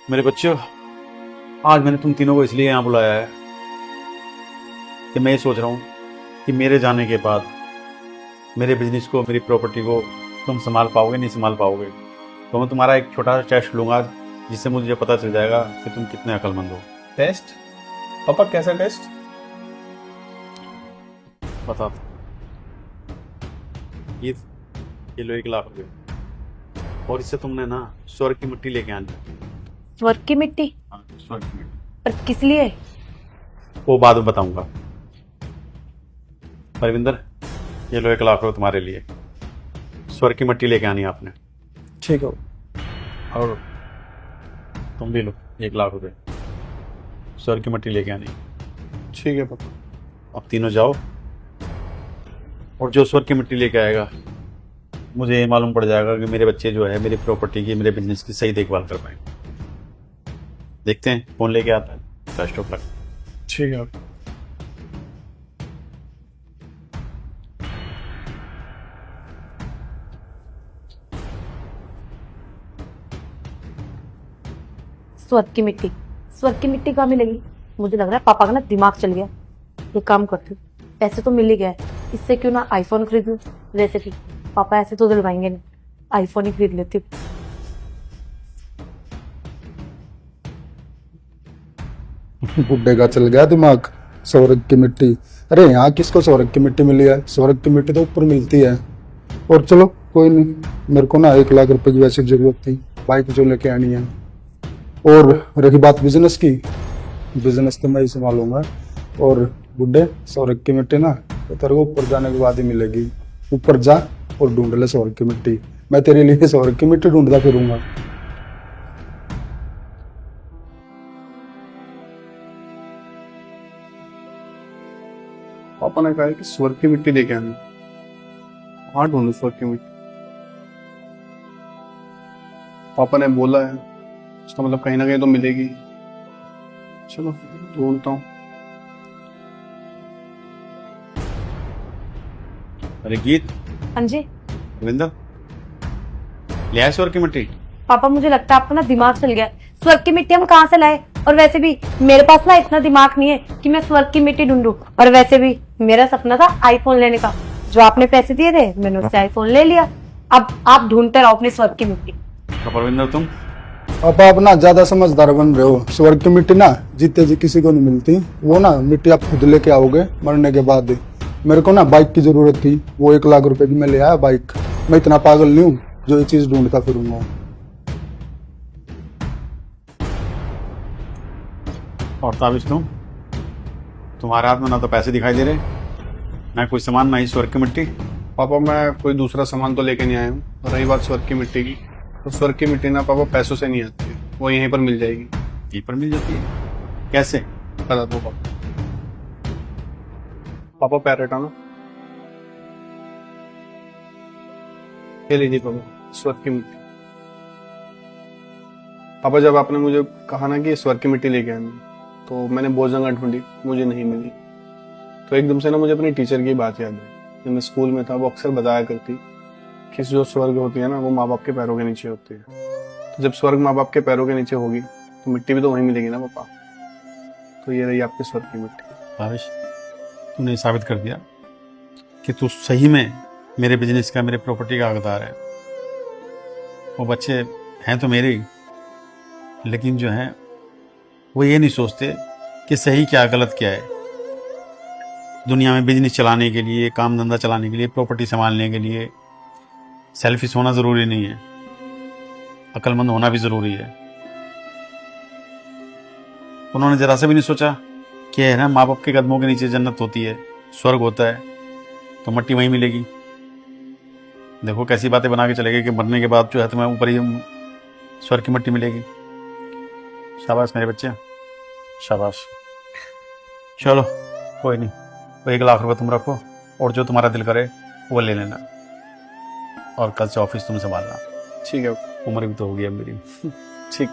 मेरे बच्चों, आज मैंने तुम तीनों को इसलिए यहाँ बुलाया है कि मैं ये सोच रहा हूँ कि मेरे जाने के बाद मेरे बिजनेस को, मेरी प्रॉपर्टी को तुम संभाल पाओगे नहीं संभाल पाओगे। तो मैं तुम्हारा एक छोटा सा टेस्ट लूंगा जिससे मुझे पता चल जाएगा कि तुम कितने अक्लमंद हो। टेस्ट? पापा कैसा टेस्ट? बता। ये लो 1,00,000 रुपये, और इससे तुमने ना स्वर्ग की मिट्टी लेके आनी है। स्वर्ग की मिट्टी? हाँ, स्वर्ग की मिट्टी। पर किस लिए? वो बाद में बताऊंगा। परविंदर, ये लो 1,00,000 रुपये तुम्हारे लिए। स्वर्ग की मिट्टी लेके आनी है आपने। ठीक है। और तुम भी लो 1,00,000 रुपये, स्वर्ग की मिट्टी लेके आनी। ठीक है पापा। अब तीनों जाओ, और जो स्वर्ग की मिट्टी लेके आएगा मुझे ये मालूम पड़ जाएगा कि मेरे बच्चे जो है मेरी प्रॉपर्टी की, मेरे बिजनेस की सही देखभाल कर पाएंगे। देखते हैं कौन लेके आता है। Best of luck. ठीक है। स्वर्ग की मिट्टी? स्वर्ग की मिट्टी कहाँ मिलेगी? मुझे लग रहा है पापा का ना दिमाग चल गया। ये काम करती हूँ, पैसे तो मिल ही गए, इससे क्यों ना आईफोन खरीद लूँ। वैसे भी पापा ऐसे तो दिलवाएंगे नहीं, आईफोन ही खरीद लेती हूँ। बुड्ढे का चल गया दिमाग। स्वर्ग की मिट्टी? अरे यहाँ किसको स्वर्ग की मिट्टी मिली है? स्वर्ग की मिट्टी तो ऊपर मिलती है। और चलो कोई नहीं, मेरे को ना 1,00,000 रुपए की वैसे जरूरत थी, बाइक जो लेके आनी है। और रही बात बिजनेस की, बिजनेस तो मैं ही संभालूंगा। और बुड्ढे, स्वर्ग की मिट्टी ना तो तेरे को ऊपर जाने के बाद ही मिलेगी। ऊपर जा और ढूंढ ले स्वर्ग की मिट्टी। मैं तेरे लिए स्वर्ग की मिट्टी ढूंढता फिरूंगा। पापा ने कहा है कि स्वर्ग की मिट्टी लेके आनी। हाँ, ढूंढू स्वर्ग की मिट्टी। पापा ने बोला है, इसका मतलब कहीं ना कहीं तो मिलेगी। चलो ढूंढता हूँ। अरे गीत, हाँ जी रविंदर, ले आए स्वर्ग की मिट्टी? पापा, मुझे लगता है आपको ना दिमाग चल गया। स्वर्ग की मिट्टी हम कहाँ से लाए? और वैसे भी मेरे पास ना इतना दिमाग नहीं है कि मैं स्वर्ग की मिट्टी ढूंढूं। और वैसे भी मेरा सपना था आईफोन लेने का, जो आपने पैसे दिए थे मैंने उससे आईफोन ले लिया। अब आप ढूंढते रहो अपनी स्वर्ग की मिट्टी। तो परविंदर तुम? अब आप ना ज्यादा समझदार बन रहे हो। स्वर्ग की मिट्टी ना जीते जी किसी को नहीं मिलती। वो ना मिट्टी आप खुद लेके आओगे मरने के बाद। मेरे को ना बाइक की जरूरत थी, वो 1,00,000 रुपए की मैं ले आया बाइक। मैं इतना पागल नहीं हूँ जो ये चीज ढूंढता फिरूंगा। और ताबिश तुम्हारे हाथ में ना तो पैसे दिखाई दे रहे, ना कोई सामान, ना ही स्वर्ग की मिट्टी। पापा मैं कोई दूसरा सामान तो लेके नहीं आया हूँ। और रही बात स्वर्ग की मिट्टी की, तो स्वर्ग की मिट्टी ना पापा पैसों से नहीं आती है, वो यहीं पर मिल जाएगी। यहीं पर मिल जाती है? कैसे? बता दो पापा। पापा पैर हटाना। ये लीजिए पापा स्वर्ग की मिट्टी। पापा जब आपने मुझे कहा ना कि स्वर्ग की मिट्टी लेके आनी, तो मैंने बहुत जगह ढूंढी, मुझे नहीं मिली। तो एकदम से ना मुझे अपनी टीचर की बात याद आई। जब मैं स्कूल में था वो अक्सर बताया करती कि जो स्वर्ग होती है ना वो माँ बाप के पैरों के नीचे होती है। तो जब स्वर्ग माँ बाप के पैरों के नीचे होगी तो मिट्टी भी तो वहीं मिलेगी ना पापा। तो ये रही आपकी स्वर्ग की मिट्टी। ताबिश, तूने साबित कर दिया कि तू सही में मेरे बिजनेस का, मेरे प्रॉपर्टी का हकदार है। वो बच्चे हैं तो मेरे ही, लेकिन जो हैं वो ये नहीं सोचते कि सही क्या गलत क्या है। दुनिया में बिजनेस चलाने के लिए, काम धंधा चलाने के लिए, प्रॉपर्टी संभालने के लिए सेल्फिश होना ज़रूरी नहीं है, अक्लमंद होना भी ज़रूरी है। उन्होंने ज़रा से भी नहीं सोचा कि है ना, माँ बाप के कदमों के नीचे जन्नत होती है, स्वर्ग होता है, तो मिट्टी वहीं मिलेगी। देखो कैसी बातें बना के चले गए कि मरने के बाद जो है तुम्हें ऊपर ही स्वर्ग की मिट्टी मिलेगी। शाबाश मेरे बच्चे, शाबाश। चलो कोई नहीं, तो 1,00,000 रुपये तुम रखो, और जो तुम्हारा दिल करे वो ले लेना। और कल से ऑफिस तुम संभालना। ठीक है। उम्र भी तो होगी अब मेरी। ठीक।